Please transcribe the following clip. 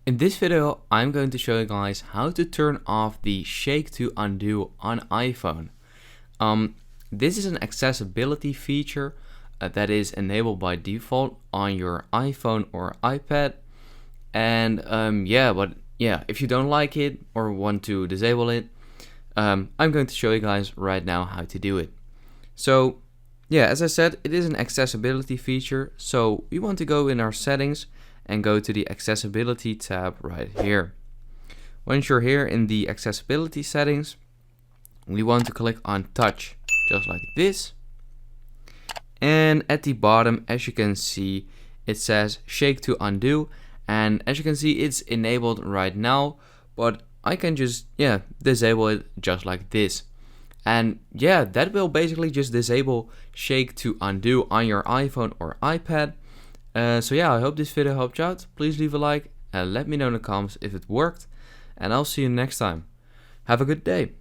In this video, I'm going to show you guys how to turn off the shake to undo on iPhone. This is an accessibility feature that is enabled by default on your iPhone or iPad. And if you don't like it or want to disable it, I'm going to show you guys right now how to do it. So yeah, as I said, it is an accessibility feature. So we want to go in our settings and go to the accessibility tab right here. Once you're here in the accessibility settings, we want to click on touch, just like this. And at the bottom, as you can see, it says shake to undo. And as you can see, it's enabled right now, but I can just, disable it just like this. And yeah, that will basically just disable shake to undo on your iPhone or iPad. So yeah, I hope this video helped you out. Please leave a like and let me know in the comments if it worked. And I'll see you next time. Have a good day.